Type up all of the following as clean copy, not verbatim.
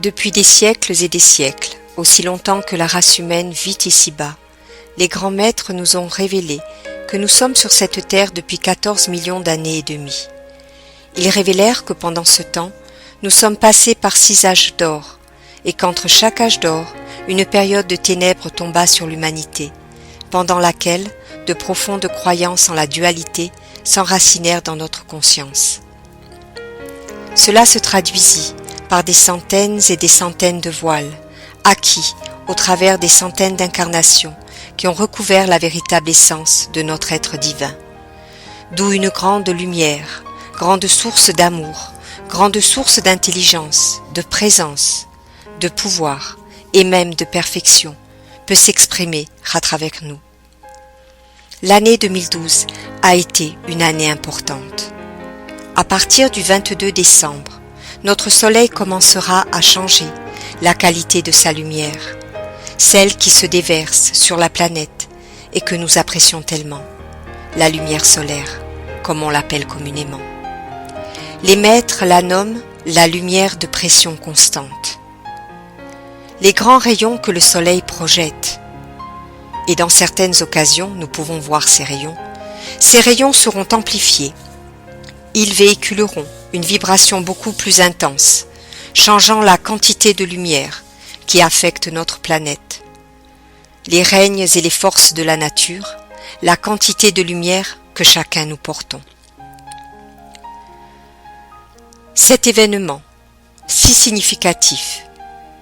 Depuis des siècles et des siècles, aussi longtemps que la race humaine vit ici-bas, les grands maîtres nous ont révélé que nous sommes sur cette terre depuis 14 millions d'années et demie. Ils révélèrent que pendant ce temps, nous sommes passés par 6 âges d'or, et qu'entre chaque âge d'or, une période de ténèbres tomba sur l'humanité, pendant laquelle de profondes croyances en la dualité s'enracinèrent dans notre conscience. Cela se traduisit par des centaines et des centaines de voiles, acquis au travers des centaines d'incarnations qui ont recouvert la véritable essence de notre être divin. D'où une grande lumière, grande source d'amour, grande source d'intelligence, de présence, de pouvoir et même de perfection peut s'exprimer à travers nous. L'année 2012 a été une année importante. À partir du 22 décembre, notre soleil commencera à changer la qualité de sa lumière, celle qui se déverse sur la planète et que nous apprécions tellement, la lumière solaire, comme on l'appelle communément. Les maîtres la nomment la lumière de pression constante. Les grands rayons que le soleil projette, et dans certaines occasions nous pouvons voir ces rayons seront amplifiés. Ils véhiculeront une vibration beaucoup plus intense, changeant la quantité de lumière qui affecte notre planète. Les règnes et les forces de la nature, la quantité de lumière que chacun nous portons. Cet événement, si significatif,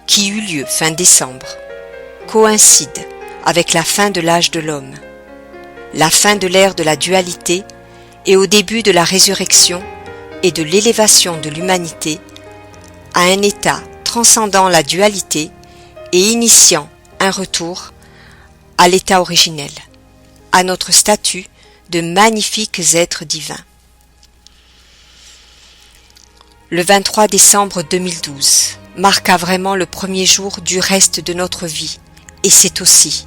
qui eut lieu fin décembre, coïncide avec la fin de l'âge de l'homme, la fin de l'ère de la dualité et au début de la résurrection et de l'élévation de l'humanité à un état transcendant la dualité et initiant un retour à l'état originel, à notre statut de magnifiques êtres divins. Le 23 décembre 2012 marqua vraiment le premier jour du reste de notre vie et c'est aussi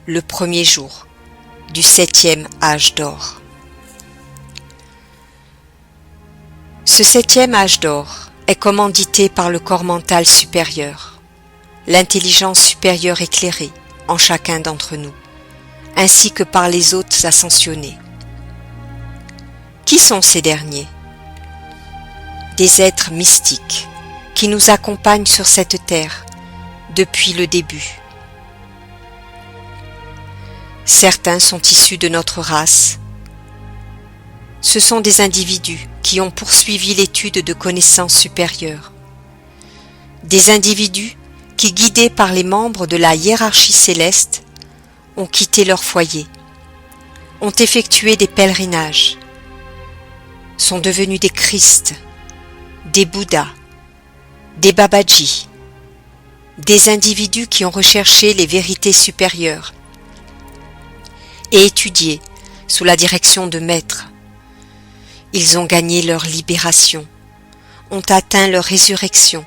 le premier jour du 7e âge d'or. Ce 7e âge d'or est commandité par le corps mental supérieur, l'intelligence supérieure éclairée en chacun d'entre nous, ainsi que par les autres ascensionnés. Qui sont ces derniers? Des êtres mystiques qui nous accompagnent sur cette terre depuis le début. Certains sont issus de notre race. Ce sont des individus qui ont poursuivi l'étude de connaissances supérieures. Des individus qui, guidés par les membres de la hiérarchie céleste, ont quitté leur foyer, ont effectué des pèlerinages, sont devenus des Christ, des Bouddhas, des Babajis, des individus qui ont recherché les vérités supérieures et étudié sous la direction de maîtres. Ils ont gagné leur libération, ont atteint leur résurrection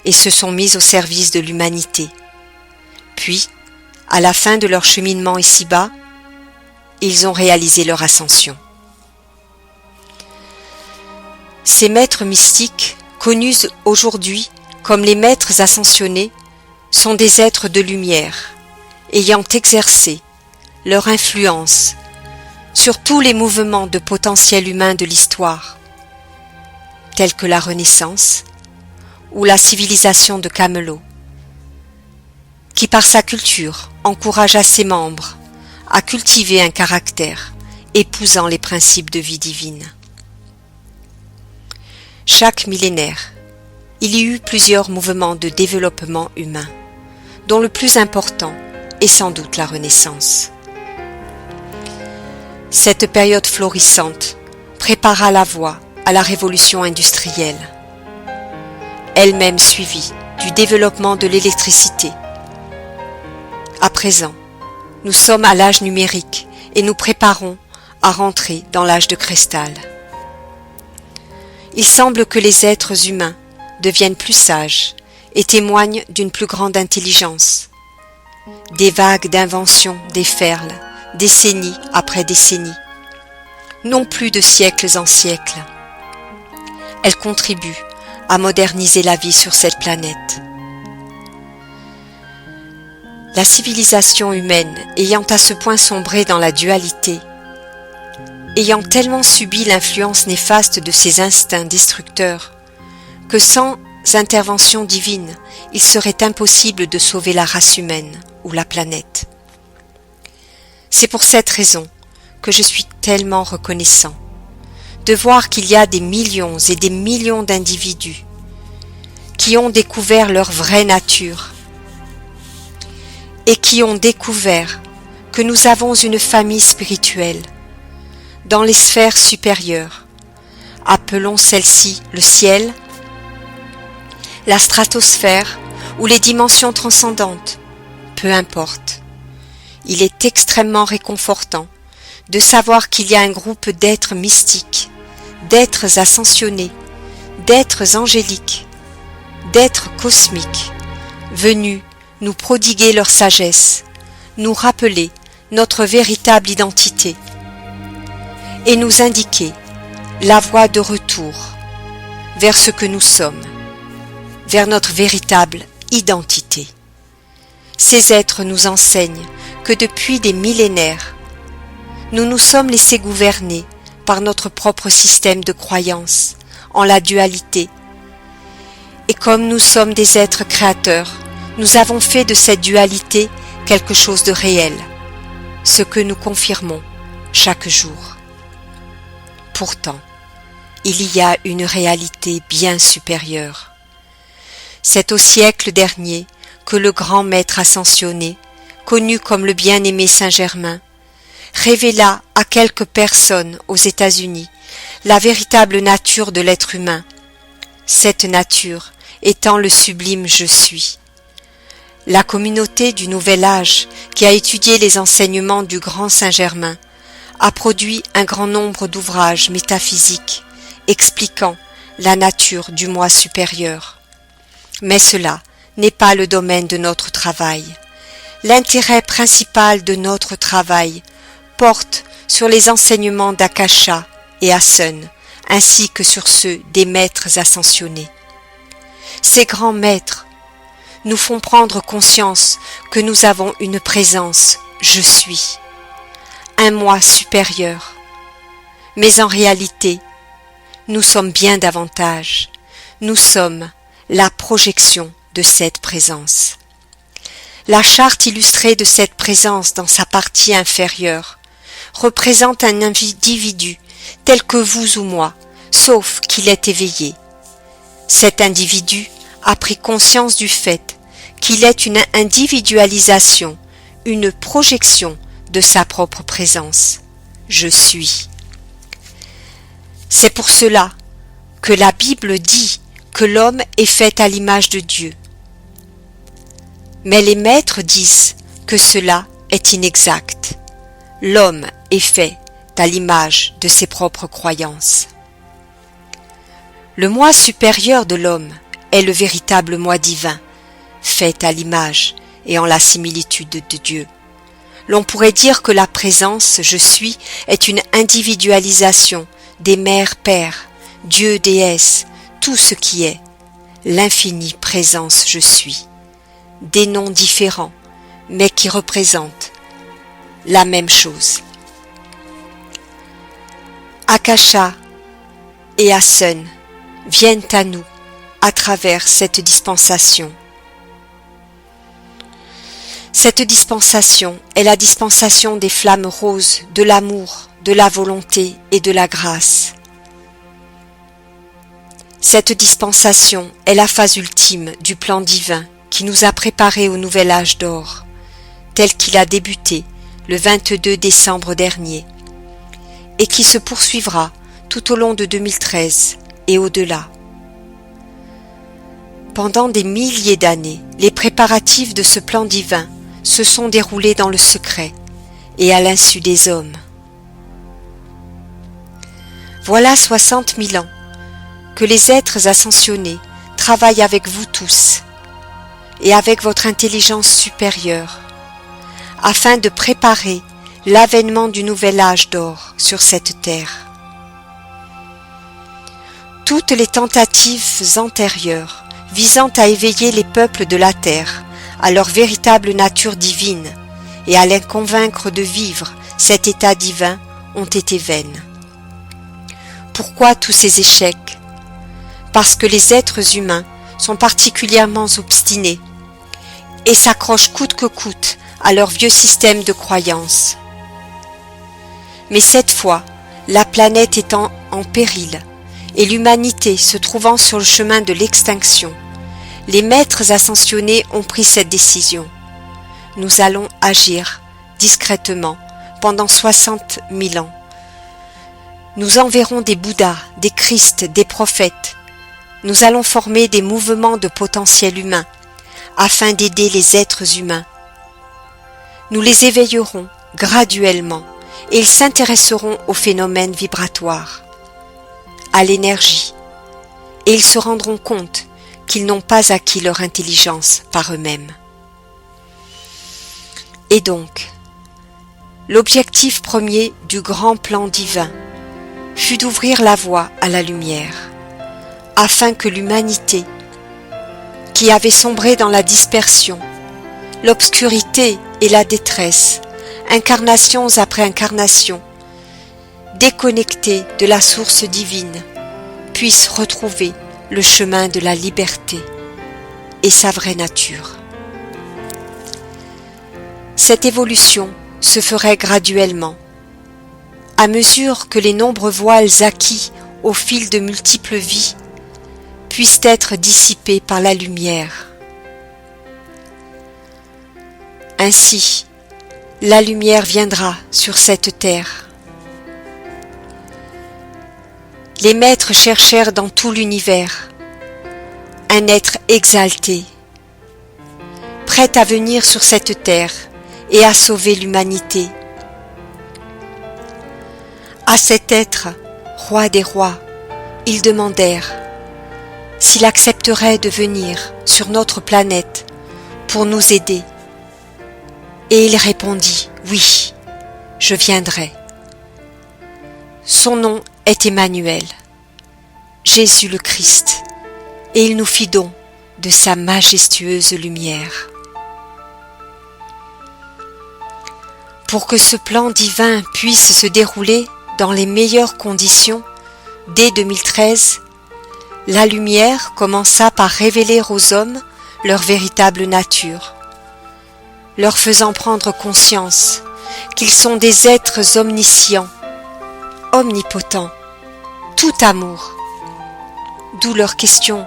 et se sont mis au service de l'humanité. Puis, à la fin de leur cheminement ici-bas, ils ont réalisé leur ascension. Ces maîtres mystiques, connus aujourd'hui comme les maîtres ascensionnés, sont des êtres de lumière, ayant exercé leur influence sur tous les mouvements de potentiel humain de l'histoire, tels que la Renaissance ou la civilisation de Camelot, qui par sa culture encouragea ses membres à cultiver un caractère épousant les principes de vie divine. Chaque millénaire, il y eut plusieurs mouvements de développement humain, dont le plus important est sans doute la Renaissance. Cette période florissante prépara la voie à la révolution industrielle, elle-même suivie du développement de l'électricité. À présent, nous sommes à l'âge numérique et nous préparons à rentrer dans l'âge de cristal. Il semble que les êtres humains deviennent plus sages et témoignent d'une plus grande intelligence. Des vagues d'inventions déferlent, décennie après décennie, non plus de siècles en siècles. Elles contribuent à moderniser la vie sur cette planète. La civilisation humaine, ayant à ce point sombré dans la dualité, ayant tellement subi l'influence néfaste de ses instincts destructeurs, que sans intervention divine, il serait impossible de sauver la race humaine ou la planète. C'est pour cette raison que je suis tellement reconnaissant de voir qu'il y a des millions et des millions d'individus qui ont découvert leur vraie nature et qui ont découvert que nous avons une famille spirituelle dans les sphères supérieures. Appelons celle-ci le ciel, la stratosphère ou les dimensions transcendantes, peu importe. Il est extrêmement réconfortant de savoir qu'il y a un groupe d'êtres mystiques, d'êtres ascensionnés, d'êtres angéliques, d'êtres cosmiques, venus nous prodiguer leur sagesse, nous rappeler notre véritable identité et nous indiquer la voie de retour vers ce que nous sommes, vers notre véritable identité. Ces êtres nous enseignent que depuis des millénaires, nous nous sommes laissés gouverner par notre propre système de croyance en la dualité. Et comme nous sommes des êtres créateurs, nous avons fait de cette dualité quelque chose de réel, ce que nous confirmons chaque jour. Pourtant, il y a une réalité bien supérieure. C'est au siècle dernier que le grand maître ascensionné, connu comme le bien-aimé Saint-Germain, révéla à quelques personnes aux États-Unis la véritable nature de l'être humain, cette nature étant le sublime Je suis. La communauté du Nouvel Âge, qui a étudié les enseignements du grand Saint-Germain, a produit un grand nombre d'ouvrages métaphysiques expliquant la nature du moi supérieur. Mais cela n'est pas le domaine de notre travail. L'intérêt principal de notre travail porte sur les enseignements d'Akasha et Asen, ainsi que sur ceux des maîtres ascensionnés. Ces grands maîtres nous font prendre conscience que nous avons une présence Je suis, un moi supérieur. Mais en réalité, nous sommes bien davantage. Nous sommes la projection de cette présence. La charte illustrée de cette présence dans sa partie inférieure représente un individu tel que vous ou moi, sauf qu'il est éveillé. Cet individu a pris conscience du fait qu'il est une individualisation, une projection de sa propre présence. Je suis. C'est pour cela que la Bible dit que l'homme est fait à l'image de Dieu. Mais les maîtres disent que cela est inexact. L'homme est fait à l'image de ses propres croyances. Le moi supérieur de l'homme est le véritable moi divin, fait à l'image et en la similitude de Dieu. L'on pourrait dire que la présence Je suis est une individualisation des mères pères, Dieu, déesse, tout ce qui est, l'infinie présence Je suis, des noms différents, mais qui représentent la même chose. Akasha et Asen viennent à nous à travers cette dispensation. Cette dispensation est la dispensation des flammes roses, de l'amour, de la volonté et de la grâce. Cette dispensation est la phase ultime du plan divin qui nous a préparés au nouvel âge d'or, tel qu'il a débuté le 22 décembre dernier, et qui se poursuivra tout au long de 2013 et au-delà. Pendant des milliers d'années, les préparatifs de ce plan divin se sont déroulés dans le secret et à l'insu des hommes. Voilà 60 000 ans que les êtres ascensionnés travaillent avec vous tous et avec votre intelligence supérieure afin de préparer l'avènement du nouvel âge d'or sur cette terre. Toutes les tentatives antérieures visant à éveiller les peuples de la terre à leur véritable nature divine et à les convaincre de vivre cet état divin ont été vaines. Pourquoi tous ces échecs? Parce que les êtres humains sont particulièrement obstinés et s'accrochent coûte que coûte à leur vieux système de croyances. Mais cette fois, la planète étant en péril et l'humanité se trouvant sur le chemin de l'extinction, les maîtres ascensionnés ont pris cette décision. Nous allons agir discrètement pendant 60 000 ans. Nous enverrons des Bouddhas, des Christ, des prophètes. Nous allons former des mouvements de potentiel humain afin d'aider les êtres humains. Nous les éveillerons graduellement et ils s'intéresseront aux phénomènes vibratoires, à l'énergie, et ils se rendront compte qu'ils n'ont pas acquis leur intelligence par eux-mêmes. Et donc, l'objectif premier du grand plan divin fut d'ouvrir la voie à la lumière, afin que l'humanité, qui avait sombré dans la dispersion, l'obscurité et la détresse, incarnations après incarnations, déconnectée de la source divine, puisse retrouver le chemin de la liberté et sa vraie nature. Cette évolution se ferait graduellement, à mesure que les nombreux voiles acquis au fil de multiples vies puissent être dissipés par la lumière. Ainsi, la lumière viendra sur cette terre. Les maîtres cherchèrent dans tout l'univers un être exalté, prêt à venir sur cette terre et à sauver l'humanité. À cet être, roi des rois, ils demandèrent s'il accepterait de venir sur notre planète pour nous aider. Et il répondit, oui, je viendrai. Son nom est Emmanuel, Jésus le Christ, et il nous fit don de sa majestueuse lumière. Pour que ce plan divin puisse se dérouler dans les meilleures conditions, dès 2013, la lumière commença par révéler aux hommes leur véritable nature, leur faisant prendre conscience qu'ils sont des êtres omniscients, omnipotents, tout amour. D'où leur question,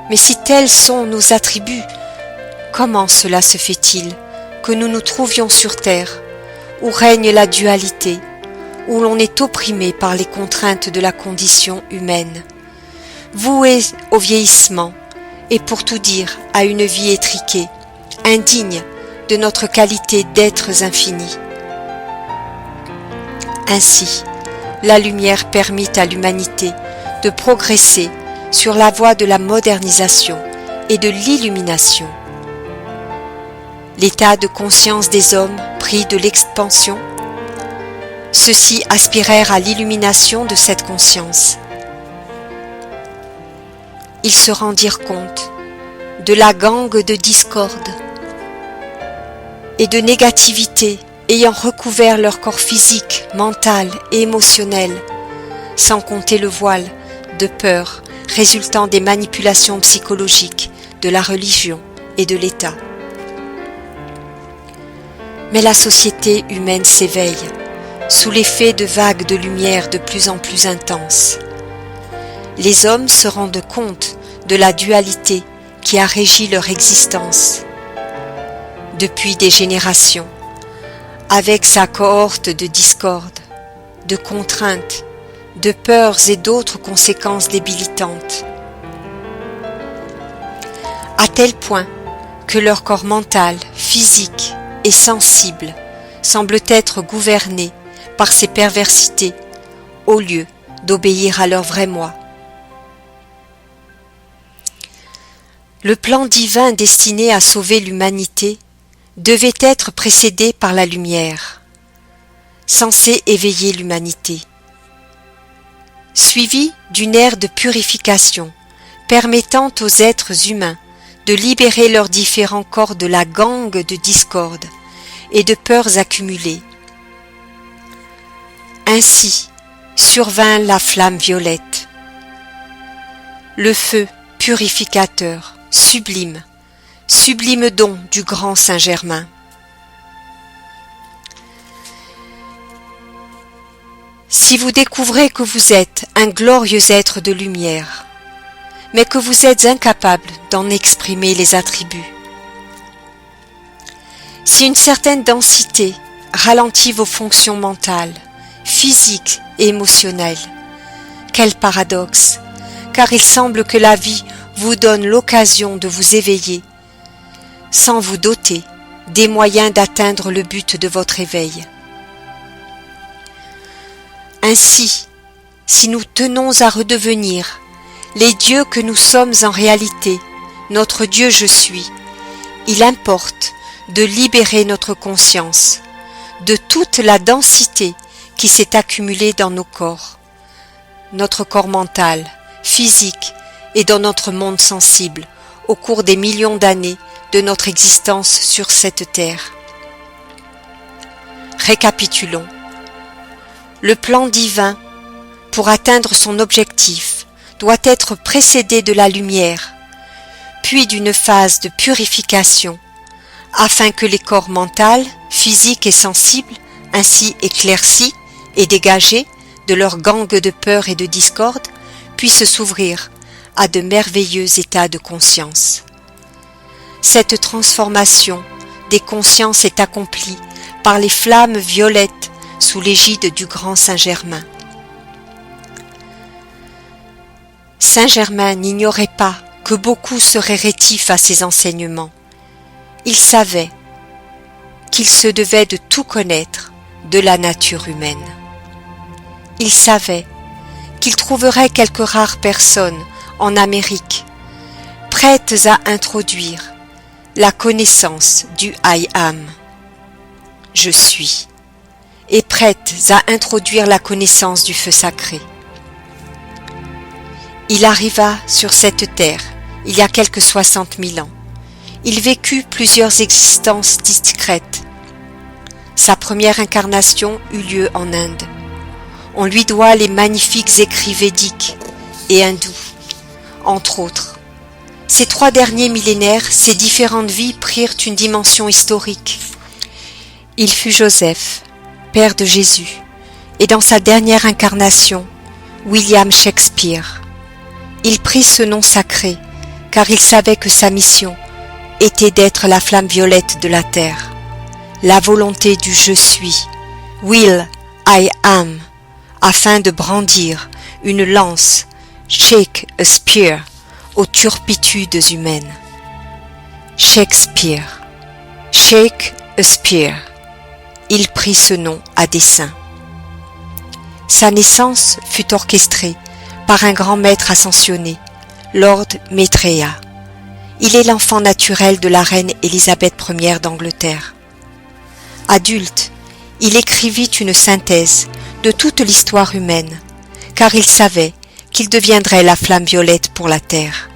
mais si tels sont nos attributs, comment cela se fait-il que nous nous trouvions sur terre, où règne la dualité, où l'on est opprimé par les contraintes de la condition humaine, voué au vieillissement et pour tout dire à une vie étriquée, indigne de notre qualité d'êtres infinis. Ainsi, la lumière permit à l'humanité de progresser sur la voie de la modernisation et de l'illumination. L'état de conscience des hommes pris de l'expansion, ceux-ci aspirèrent à l'illumination de cette conscience. Ils se rendirent compte de la gangue de discorde et de négativité ayant recouvert leur corps physique, mental et émotionnel, sans compter le voile de peur résultant des manipulations psychologiques de la religion et de l'État. Mais la société humaine s'éveille, sous l'effet de vagues de lumière de plus en plus intenses. Les hommes se rendent compte de la dualité qui a régi leur existence depuis des générations, avec sa cohorte de discorde, de contraintes, de peurs et d'autres conséquences débilitantes, à tel point que leur corps mental, physique et sensible semble être gouverné par ces perversités au lieu d'obéir à leur vrai moi. Le plan divin destiné à sauver l'humanité devait être précédé par la lumière, censée éveiller l'humanité. suivi d'une ère de purification, permettant aux êtres humains de libérer leurs différents corps de la gangue de discorde et de peurs accumulées. Ainsi survint la flamme violette, le feu purificateur, sublime, sublime don du grand Saint-Germain. Si vous découvrez que vous êtes un glorieux être de lumière, mais que vous êtes incapable d'en exprimer les attributs, si une certaine densité ralentit vos fonctions mentales, physiques et émotionnelles, quel paradoxe, car il semble que la vie vous donne l'occasion de vous éveiller, sans vous doter des moyens d'atteindre le but de votre éveil. Ainsi, si nous tenons à redevenir les dieux que nous sommes en réalité, notre Dieu je suis, il importe de libérer notre conscience de toute la densité qui s'est accumulée dans nos corps, notre corps mental, physique et dans notre monde sensible au cours des millions d'années de notre existence sur cette terre. Récapitulons. Le plan divin, pour atteindre son objectif, doit être précédé de la lumière, puis d'une phase de purification, afin que les corps mental, physiques et sensibles, ainsi éclaircis et dégagés de leur gangue de peur et de discorde, puissent s'ouvrir à de merveilleux états de conscience. Cette transformation des consciences est accomplie par les flammes violettes sous l'égide du grand Saint-Germain. Saint-Germain n'ignorait pas que beaucoup seraient rétifs à ses enseignements. Il savait qu'il se devait de tout connaître de la nature humaine. Il savait qu'il trouverait quelques rares personnes en Amérique prêtes à introduire la connaissance du I am, je suis, et prêtes à introduire la connaissance du feu sacré. Il arriva sur cette terre il y a quelques 60 000 ans. Il vécut plusieurs existences discrètes. Sa première incarnation eut lieu en Inde. On lui doit les magnifiques écrits védiques et hindous, entre autres. Ces 3 derniers millénaires, ces différentes vies prirent une dimension historique. Il fut Joseph, père de Jésus, et dans sa dernière incarnation, William Shakespeare. Il prit ce nom sacré, car il savait que sa mission était d'être la flamme violette de la terre, la volonté du je suis, will, I am, afin de brandir une lance, shake a spear, aux turpitudes humaines. Shakespeare, shake a spear. Il prit ce nom à dessein. Sa naissance fut orchestrée par un grand maître ascensionné, Lord Maitreya. Il est l'enfant naturel de la reine Élisabeth Ier d'Angleterre. Adulte, il écrivit une synthèse de toute l'histoire humaine, car il savait qu'il deviendrait la flamme violette pour la terre.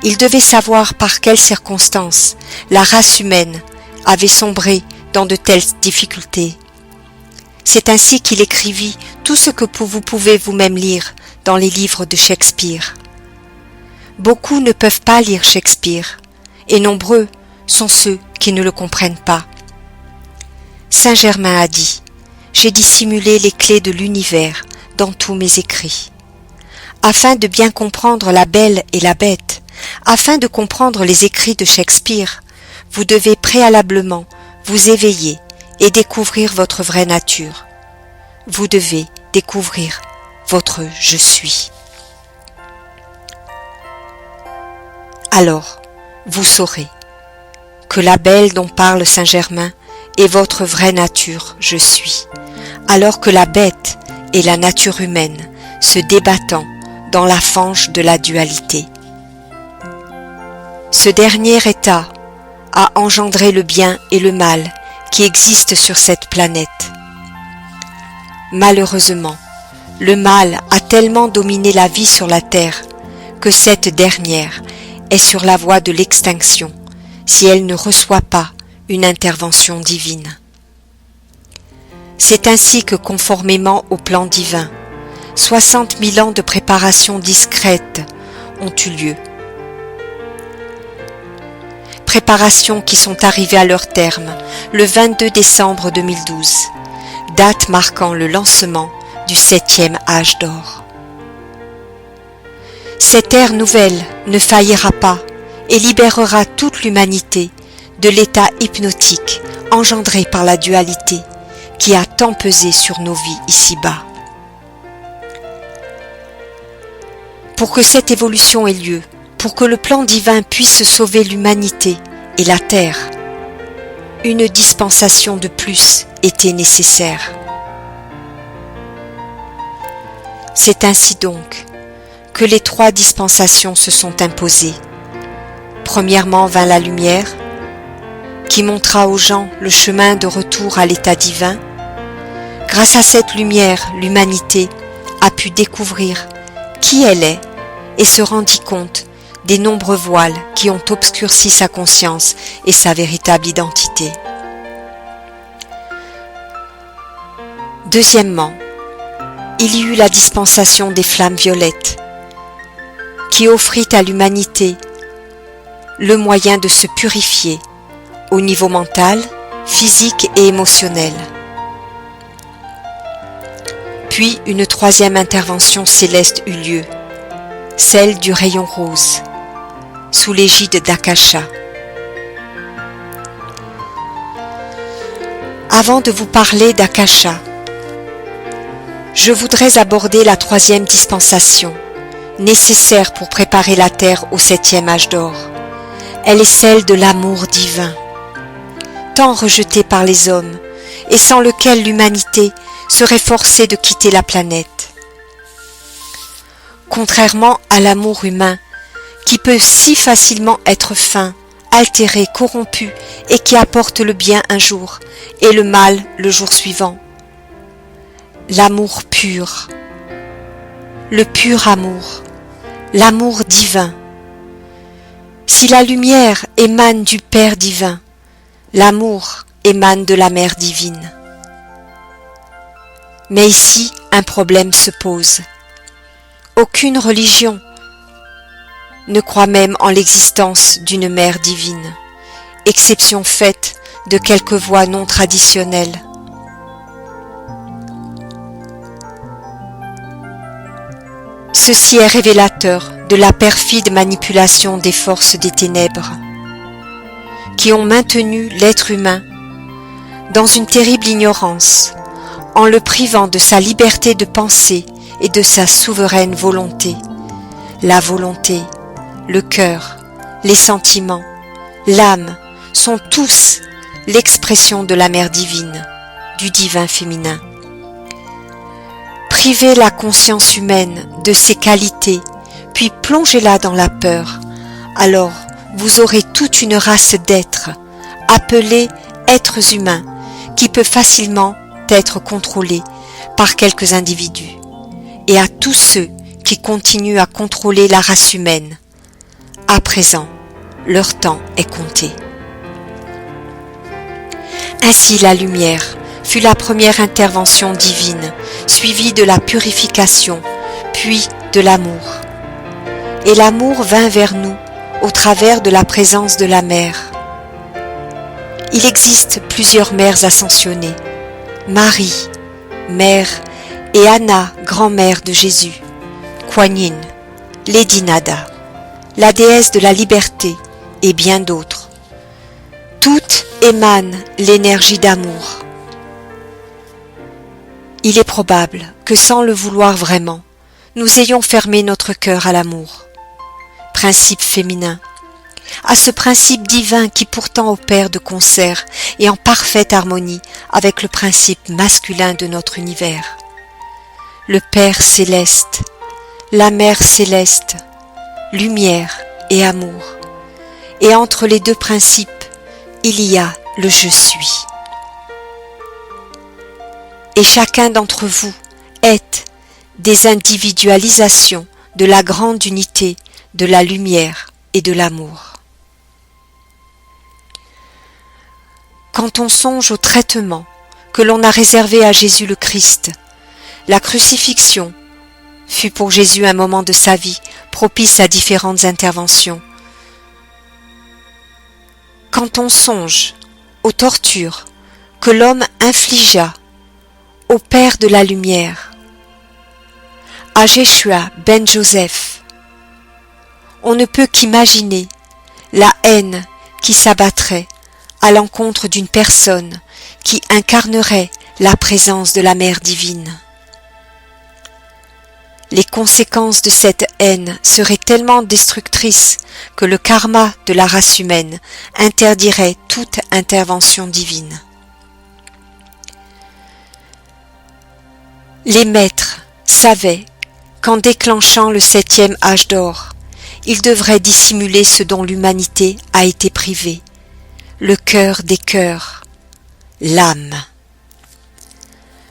Il devait savoir par quelles circonstances la race humaine avait sombré dans de telles difficultés. C'est ainsi qu'il écrivit tout ce que vous pouvez vous-même lire dans les livres de Shakespeare. Beaucoup ne peuvent pas lire Shakespeare, et nombreux sont ceux qui ne le comprennent pas. Saint-Germain a dit « J'ai dissimulé les clés de l'univers dans tous mes écrits. » Afin de bien comprendre la belle et la bête, afin de comprendre les écrits de Shakespeare, vous devez préalablement vous éveiller et découvrir votre vraie nature. Vous devez découvrir votre je suis. Alors, vous saurez que la belle dont parle Saint-Germain est votre vraie nature je suis, alors que la bête est la nature humaine se débattant dans la fange de la dualité. Ce dernier état a engendré le bien et le mal qui existent sur cette planète. Malheureusement, Le mal a tellement dominé la vie sur la terre que cette dernière est sur la voie de l'extinction si elle ne reçoit pas une intervention divine. C'est ainsi que, conformément au plan divin, 60 000 ans de préparation discrète ont eu lieu. Préparations qui sont arrivées à leur terme le 22 décembre 2012, date marquant le lancement du 7e âge d'or. Cette ère nouvelle ne faillira pas et libérera toute l'humanité de l'état hypnotique engendré par la dualité qui a tant pesé sur nos vies ici-bas. Pour que cette évolution ait lieu, pour que le plan divin puisse sauver l'humanité et la terre, une dispensation de plus était nécessaire. C'est ainsi donc que les 3 dispensations se sont imposées. Premièrement vint la lumière, qui montra aux gens le chemin de retour à l'état divin. Grâce à cette lumière, l'humanité a pu découvrir qui elle est et se rendit compte des nombreux voiles qui ont obscurci sa conscience et sa véritable identité. Deuxièmement, il y eut la dispensation des flammes violettes, qui offrit à l'humanité le moyen de se purifier au niveau mental, physique et émotionnel. Puis une 3e intervention céleste eut lieu, celle du rayon rose, sous l'égide d'Akasha. Avant de vous parler d'Akasha, je voudrais aborder la 3e dispensation, nécessaire pour préparer la terre au 7e âge d'or. Elle est celle de l'amour divin, tant rejeté par les hommes et sans lequel l'humanité serait forcée de quitter la planète. Contrairement à l'amour humain, qui peut si facilement être feint, altéré, corrompu et qui apporte le bien un jour et le mal le jour suivant. L'amour pur, le pur amour, l'amour divin. Si la lumière émane du Père divin, l'amour émane de la Mère divine. Mais ici, un problème se pose. Aucune religion ne croit même en l'existence d'une mère divine, exception faite de quelques voies non traditionnelles. Ceci est révélateur de la perfide manipulation des forces des ténèbres, qui ont maintenu l'être humain dans une terrible ignorance, en le privant de sa liberté de penser et de sa souveraine volonté. La volonté, le cœur, les sentiments, l'âme sont tous l'expression de la mère divine, du divin féminin. Privez la conscience humaine de ses qualités, puis plongez-la dans la peur, alors vous aurez toute une race d'êtres, appelés êtres humains, qui peut facilement être contrôlée par quelques individus. Et à tous ceux qui continuent à contrôler la race humaine, à présent, leur temps est compté. Ainsi la lumière fut la première intervention divine, suivie de la purification, puis de l'amour. Et l'amour vint vers nous au travers de la présence de la mère. Il existe plusieurs mères ascensionnées, Marie, mère, et Anna, grand-mère de Jésus, Kuan Yin, Lady Nada, la déesse de la liberté et bien d'autres. Toutes émanent l'énergie d'amour. Il est probable que sans le vouloir vraiment, nous ayons fermé notre cœur à l'amour, principe féminin, à ce principe divin qui pourtant opère de concert et en parfaite harmonie avec le principe masculin de notre univers. Le Père céleste, la Mère céleste, lumière et amour. Et entre les deux principes, il y a le je suis. Et chacun d'entre vous est désindividualisation de la grande unité de la lumière et de l'amour. Quand on songe au traitement que l'on a réservé à Jésus le Christ, la crucifixion fut pour Jésus un moment de sa vie propice à différentes interventions. Quand on songe aux tortures que l'homme infligea au Père de la lumière, à Jéshua ben Joseph, on ne peut qu'imaginer la haine qui s'abattrait à l'encontre d'une personne qui incarnerait la présence de la Mère divine. Les conséquences de cette haine seraient tellement destructrices que le karma de la race humaine interdirait toute intervention divine. Les maîtres savaient qu'en déclenchant le 7e âge d'or, ils devraient dissimuler ce dont l'humanité a été privée, le cœur des cœurs, l'âme.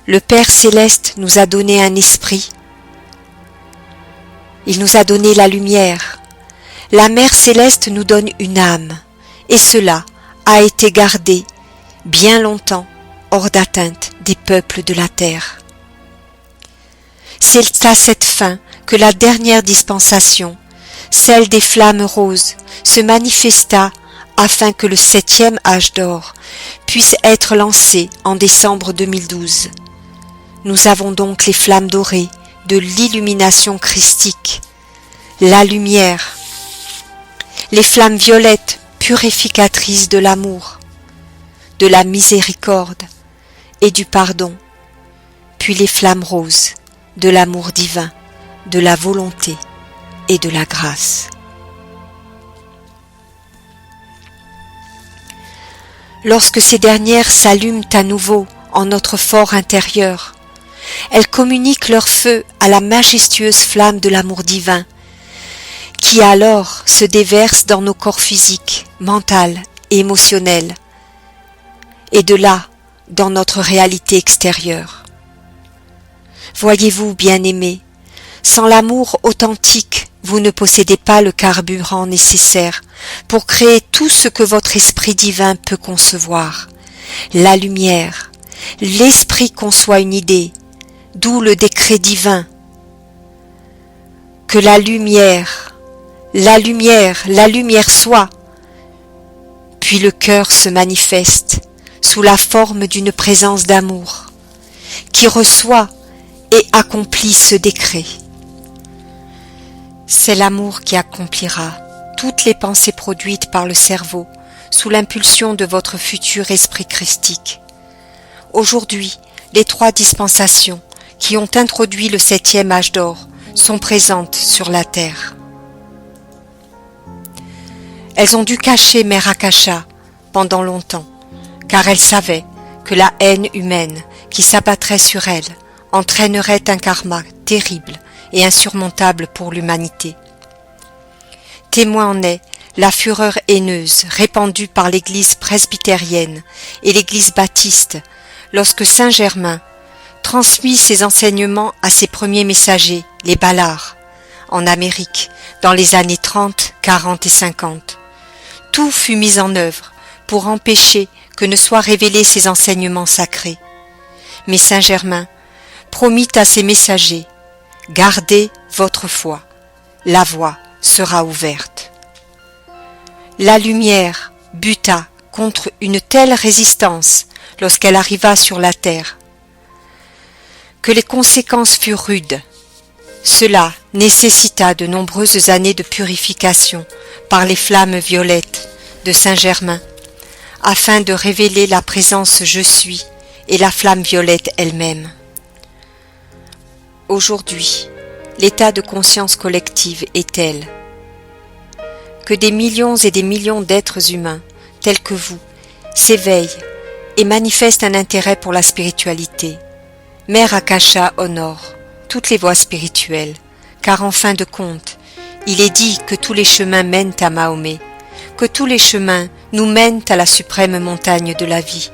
Le Père céleste nous a donné un esprit. Il nous a donné la lumière. La Mère céleste nous donne une âme, et cela a été gardé bien longtemps hors d'atteinte des peuples de la terre. C'est à cette fin que la dernière dispensation, celle des flammes roses, se manifesta afin que le 7e âge d'or puisse être lancé en décembre 2012. Nous avons donc les flammes dorées de l'illumination christique, la lumière, les flammes violettes purificatrices de l'amour, de la miséricorde et du pardon, puis les flammes roses de l'amour divin, de la volonté et de la grâce. Lorsque ces dernières s'allument à nouveau en notre fort intérieur, elles communiquent leur feu à la majestueuse flamme de l'amour divin, qui alors se déverse dans nos corps physiques, mental et émotionnels, et de là dans notre réalité extérieure. Voyez-vous, bien-aimés, sans l'amour authentique, vous ne possédez pas le carburant nécessaire pour créer tout ce que votre esprit divin peut concevoir. La lumière, l'esprit conçoit une idée, d'où le décret divin. Que la lumière soit. Puis le cœur se manifeste sous la forme d'une présence d'amour, qui reçoit et accomplit ce décret. C'est l'amour qui accomplira toutes les pensées produites par le cerveau sous l'impulsion de votre futur esprit christique. Aujourd'hui, les 3 dispensations qui ont introduit le 7e âge d'or sont présentes sur la terre. Elles ont dû cacher Mère Akasha pendant longtemps, car elles savaient que la haine humaine qui s'abattrait sur elles entraînerait un karma terrible et insurmontable pour l'humanité. Témoin en est la fureur haineuse répandue par l'Église presbytérienne et l'Église baptiste lorsque Saint Germain transmit ses enseignements à ses premiers messagers, les Ballards, en Amérique, dans les années 30, 40 et 50. Tout fut mis en œuvre pour empêcher que ne soient révélés ces enseignements sacrés. Mais Saint Germain promit à ses messagers: « Gardez votre foi, la voie sera ouverte. » La lumière buta contre une telle résistance lorsqu'elle arriva sur la terre, que les conséquences furent rudes. Cela nécessita de nombreuses années de purification par les flammes violettes de Saint-Germain, afin de révéler la présence Je suis et la flamme violette elle-même. Aujourd'hui, l'état de conscience collective est tel que des millions et des millions d'êtres humains, tels que vous, s'éveillent et manifestent un intérêt pour la spiritualité. Mère Akasha honore toutes les voies spirituelles, car en fin de compte, il est dit que tous les chemins mènent à Mahomet, que tous les chemins nous mènent à la suprême montagne de la vie,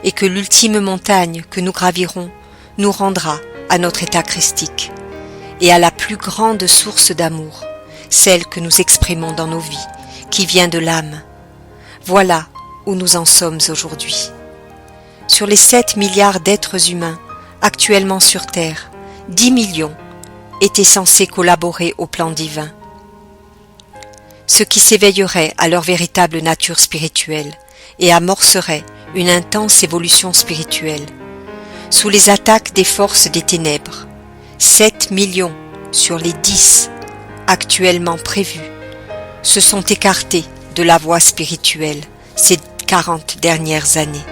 et que l'ultime montagne que nous gravirons nous rendra à notre état christique. et à la plus grande source d'amour, celle que nous exprimons dans nos vies, qui vient de l'âme. Voilà où nous en sommes aujourd'hui. Sur les 7 milliards d'êtres humains actuellement sur Terre, 10 millions étaient censés collaborer au plan divin. Ceux qui s'éveilleraient à leur véritable nature spirituelle et amorceraient une intense évolution spirituelle. Sous les attaques des forces des ténèbres, 7 millions sur les 10 actuellement prévus se sont écartés de la voie spirituelle ces 40 dernières années.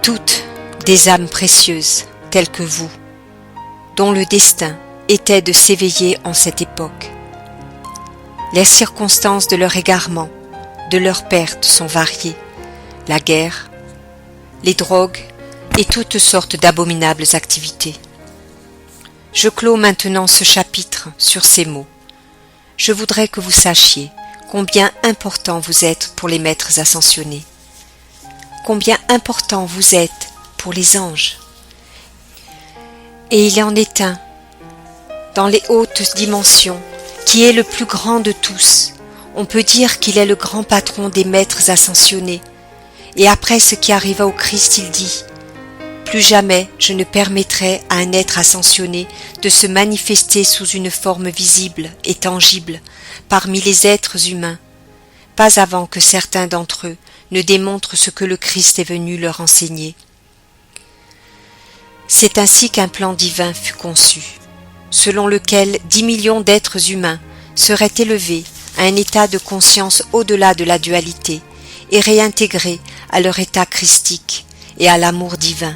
Toutes des âmes précieuses telles que vous, dont le destin était de s'éveiller en cette époque. Les circonstances de leur égarement, de leur perte sont variées. La guerre, les drogues et toutes sortes d'abominables activités. Je clôt maintenant ce chapitre sur ces mots. Je voudrais que vous sachiez combien important vous êtes pour les maîtres ascensionnés, combien important vous êtes pour les anges. Et il en est un, dans les hautes dimensions, qui est le plus grand de tous. On peut dire qu'il est le grand patron des maîtres ascensionnés. Et après ce qui arriva au Christ, il dit « Plus jamais je ne permettrai à un être ascensionné de se manifester sous une forme visible et tangible parmi les êtres humains, pas avant que certains d'entre eux ne démontrent ce que le Christ est venu leur enseigner. » C'est ainsi qu'un plan divin fut conçu, selon lequel 10 millions d'êtres humains seraient élevés à un état de conscience au-delà de la dualité et réintégrés à leur état christique et à l'amour divin.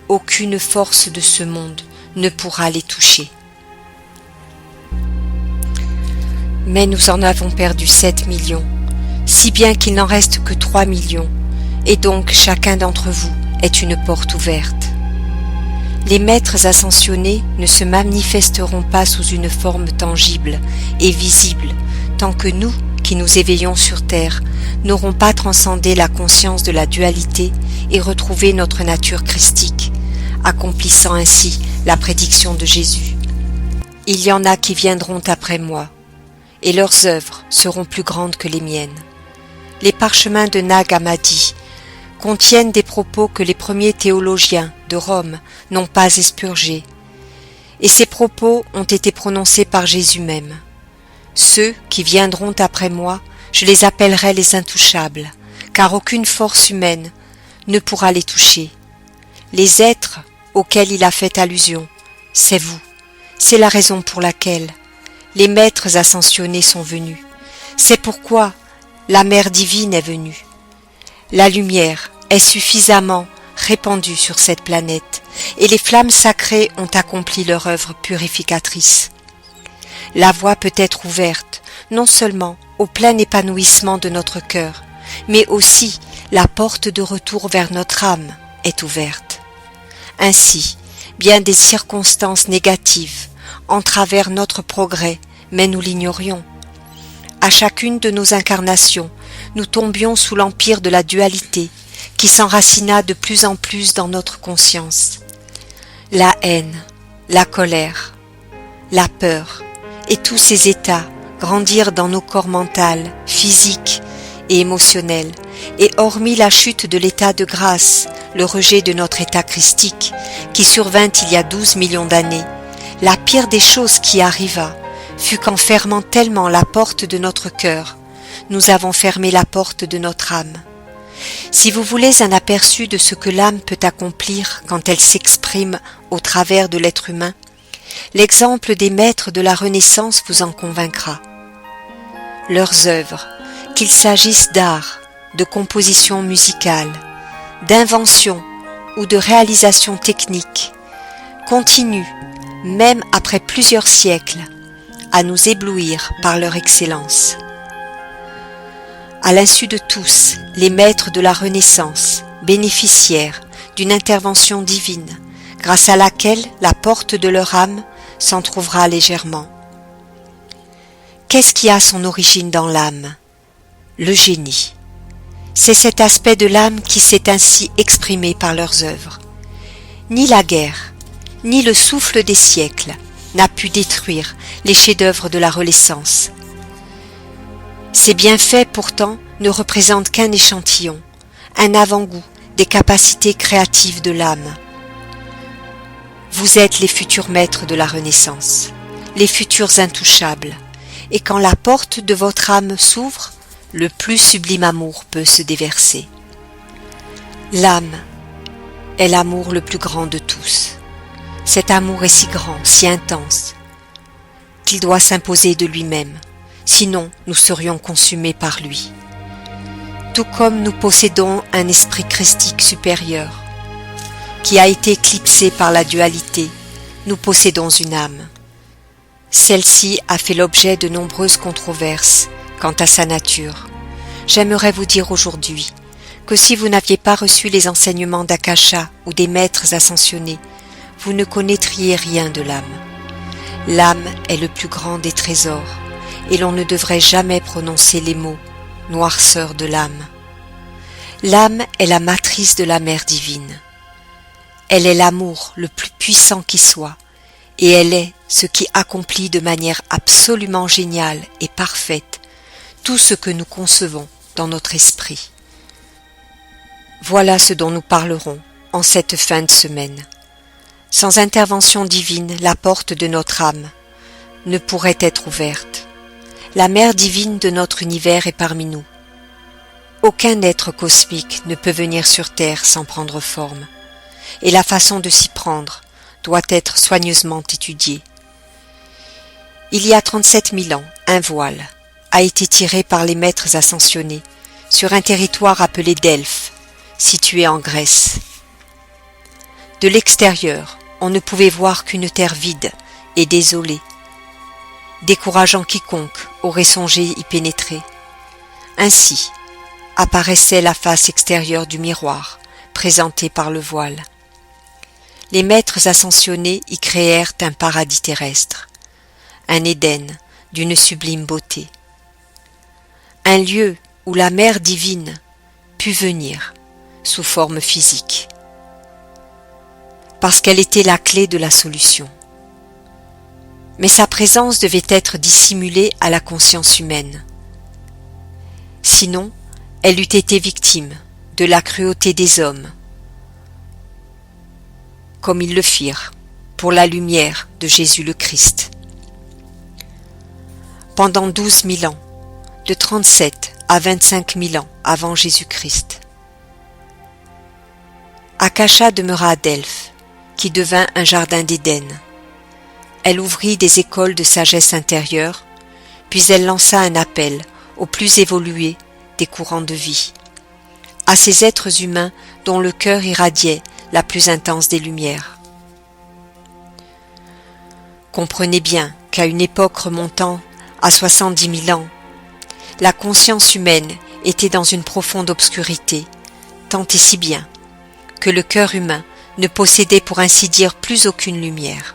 Aucune force de ce monde ne pourra les toucher. Mais nous en avons perdu 7 millions, si bien qu'il n'en reste que 3 millions, et donc chacun d'entre vous est une porte ouverte. Les maîtres ascensionnés ne se manifesteront pas sous une forme tangible et visible tant que nous, qui nous éveillons sur terre, n'aurons pas transcendé la conscience de la dualité et retrouvé notre nature christique, accomplissant ainsi la prédiction de Jésus. Il y en a qui viendront après moi, et leurs œuvres seront plus grandes que les miennes. Les parchemins de Nag Hammadi contiennent des propos que les premiers théologiens de Rome n'ont pas expurgés, et ces propos ont été prononcés par Jésus même. Ceux qui viendront après moi, je les appellerai les intouchables, car aucune force humaine ne pourra les toucher. Les êtres auxquels il a fait allusion, c'est vous. C'est la raison pour laquelle les maîtres ascensionnés sont venus. C'est pourquoi la mère divine est venue. La lumière est suffisamment répandue sur cette planète, et les flammes sacrées ont accompli leur œuvre purificatrice. La voie peut être ouverte, non seulement au plein épanouissement de notre cœur, mais aussi la porte de retour vers notre âme est ouverte. Ainsi, bien des circonstances négatives entravèrent notre progrès, mais nous l'ignorions. À chacune de nos incarnations, nous tombions sous l'empire de la dualité, qui s'enracina de plus en plus dans notre conscience. La haine, la colère, la peur et tous ces états grandirent dans nos corps mentaux, physiques et émotionnels, et hormis la chute de l'état de grâce, le rejet de notre état christique, qui survint il y a 12 millions d'années, la pire des choses qui arriva fut qu'en fermant tellement la porte de notre cœur, nous avons fermé la porte de notre âme. Si vous voulez un aperçu de ce que l'âme peut accomplir quand elle s'exprime au travers de l'être humain, l'exemple des maîtres de la Renaissance vous en convaincra. Leurs œuvres, qu'il s'agisse d'art, de composition musicale, d'invention ou de réalisation technique, continuent, même après plusieurs siècles, à nous éblouir par leur excellence. À l'insu de tous, les maîtres de la Renaissance bénéficièrent d'une intervention divine, grâce à laquelle la porte de leur âme s'entrouvra légèrement. Qu'est-ce qui a son origine dans l'âme? Le génie. C'est cet aspect de l'âme qui s'est ainsi exprimé par leurs œuvres. Ni la guerre, ni le souffle des siècles n'a pu détruire les chefs-d'œuvre de la Renaissance. Ces bienfaits, pourtant, ne représentent qu'un échantillon, un avant-goût des capacités créatives de l'âme. Vous êtes les futurs maîtres de la Renaissance, les futurs intouchables, et quand la porte de votre âme s'ouvre, le plus sublime amour peut se déverser. L'âme est l'amour le plus grand de tous. Cet amour est si grand, si intense, qu'il doit s'imposer de lui-même, sinon nous serions consumés par lui. Tout comme nous possédons un esprit christique supérieur, qui a été éclipsé par la dualité, nous possédons une âme. Celle-ci a fait l'objet de nombreuses controverses quant à sa nature. J'aimerais vous dire aujourd'hui que si vous n'aviez pas reçu les enseignements d'Akasha ou des maîtres ascensionnés, vous ne connaîtriez rien de l'âme. L'âme est le plus grand des trésors, et l'on ne devrait jamais prononcer les mots « noirceur de l'âme ». L'âme est la matrice de la mère divine. Elle est l'amour le plus puissant qui soit, et elle est ce qui accomplit de manière absolument géniale et parfaite tout ce que nous concevons dans notre esprit. Voilà ce dont nous parlerons en cette fin de semaine. Sans intervention divine, la porte de notre âme ne pourrait être ouverte. La mère divine de notre univers est parmi nous. Aucun être cosmique ne peut venir sur Terre sans prendre forme, et la façon de s'y prendre doit être soigneusement étudiée. Il y a 37 000 ans, un voile a été tiré par les maîtres ascensionnés sur un territoire appelé Delphes, situé en Grèce. De l'extérieur, on ne pouvait voir qu'une terre vide et désolée, décourageant quiconque aurait songé y pénétrer. Ainsi apparaissait la face extérieure du miroir présenté par le voile. Les maîtres ascensionnés y créèrent un paradis terrestre, un Éden d'une sublime beauté, un lieu où la mère divine put venir sous forme physique, parce qu'elle était la clé de la solution. Mais sa présence devait être dissimulée à la conscience humaine. Sinon, elle eût été victime de la cruauté des hommes, comme ils le firent pour la lumière de Jésus le Christ. Pendant 12 000 ans, de 37 à 25 000 ans avant Jésus-Christ, Akasha demeura à Delphes, qui devint un jardin d'Éden. Elle ouvrit des écoles de sagesse intérieure, puis elle lança un appel aux plus évolués des courants de vie, à ces êtres humains dont le cœur irradiait la plus intense des lumières. Comprenez bien qu'à une époque remontant à 70 000 ans, la conscience humaine était dans une profonde obscurité, tant et si bien que le cœur humain ne possédait pour ainsi dire plus aucune lumière.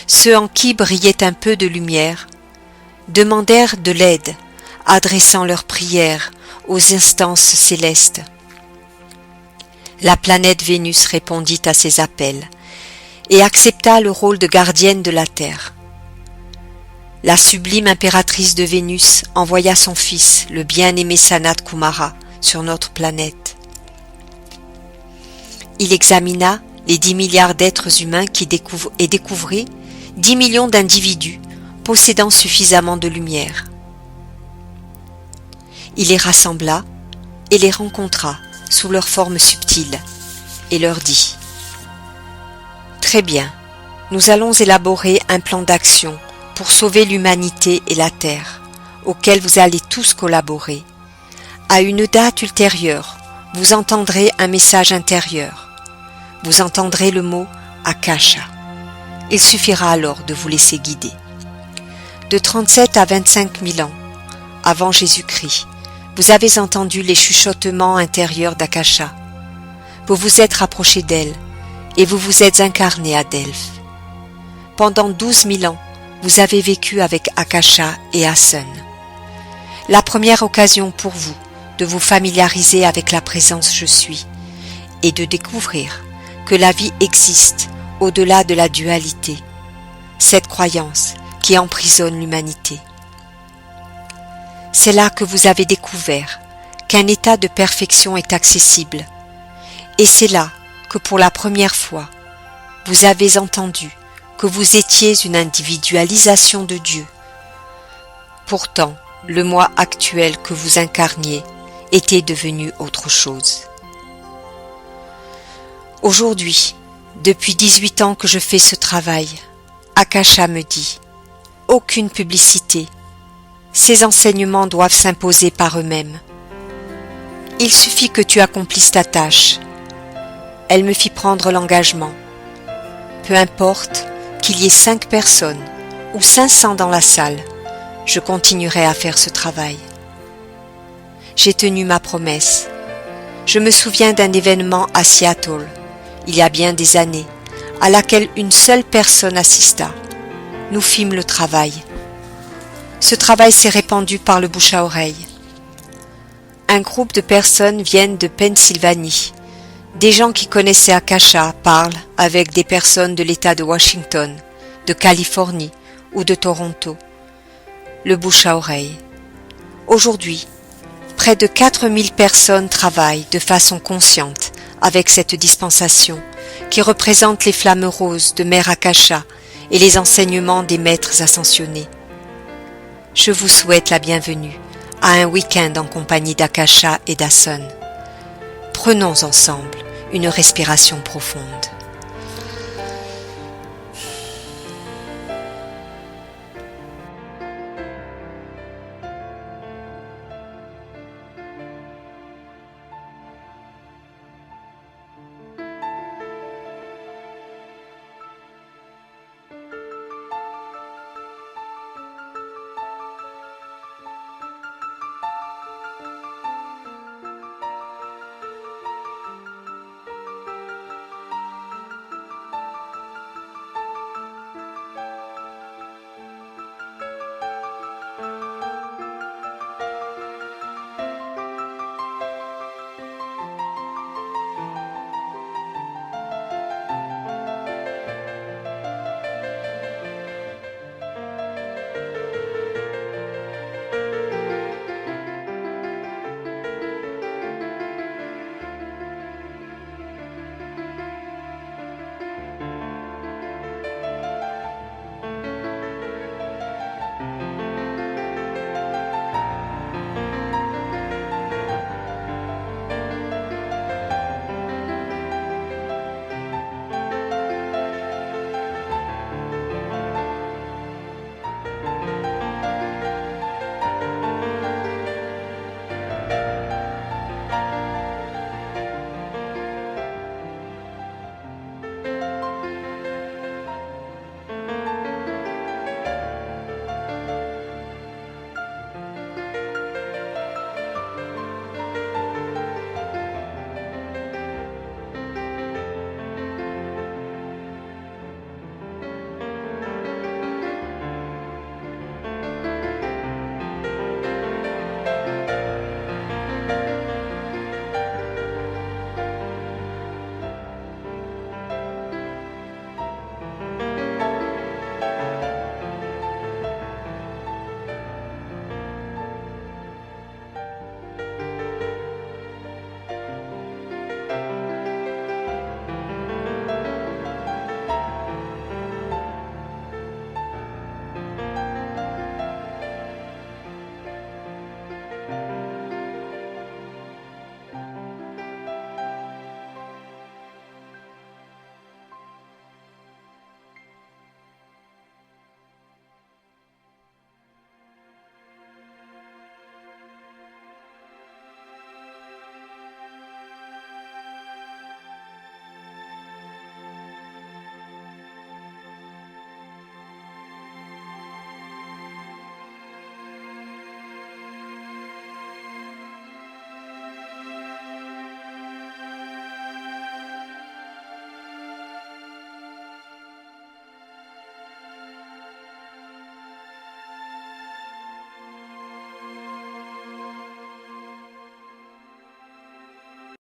Ceux en qui brillait un peu de lumière demandèrent de l'aide, adressant leurs prières aux instances célestes. La planète Vénus répondit à ces appels et accepta le rôle de gardienne de la Terre. La sublime impératrice de Vénus envoya son fils, le bien-aimé Sanat Kumara, sur notre planète. Il examina les 10 milliards d'êtres humains et découvrit 10 millions d'individus possédant suffisamment de lumière. Il les rassembla et les rencontra sous leur forme subtile et leur dit « Très bien, nous allons élaborer un plan d'action pour sauver l'humanité et la Terre, auquel vous allez tous collaborer. À une date ultérieure, vous entendrez un message intérieur. Vous entendrez le mot Akasha. Il suffira alors de vous laisser guider. De 37 à 25 000 ans, avant Jésus-Christ, vous avez entendu les chuchotements intérieurs d'Akasha. Vous vous êtes rapproché d'elle et vous vous êtes incarné à Delphes. Pendant 12 000 ans, vous avez vécu avec Akasha et Asen. La première occasion pour vous de vous familiariser avec la présence Je suis et de découvrir que la vie existe au-delà de la dualité, cette croyance qui emprisonne l'humanité. C'est là que vous avez découvert qu'un état de perfection est accessible, et c'est là que pour la première fois, vous avez entendu que vous étiez une individualisation de Dieu. Pourtant, le moi actuel que vous incarniez était devenu autre chose. Aujourd'hui, depuis 18 ans que je fais ce travail, Akasha me dit « Aucune publicité. Ces enseignements doivent s'imposer par eux-mêmes. Il suffit que tu accomplisses ta tâche. » Elle me fit prendre l'engagement. Peu importe qu'il y ait 5 personnes ou 500 dans la salle, je continuerai à faire ce travail. J'ai tenu ma promesse. Je me souviens d'un événement à Seattle, il y a bien des années, à laquelle une seule personne assista. Nous fîmes le travail. Ce travail s'est répandu par le bouche à oreille. Un groupe de personnes viennent de Pennsylvanie. Des gens qui connaissaient Akasha parlent avec des personnes de l'État de Washington, de Californie ou de Toronto. Le bouche à oreille. Aujourd'hui, près de 4000 personnes travaillent de façon consciente avec cette dispensation qui représente les flammes roses de Mère Akasha et les enseignements des maîtres ascensionnés. Je vous souhaite la bienvenue à un week-end en compagnie d'Akasha et d'Asun. Prenons ensemble une respiration profonde.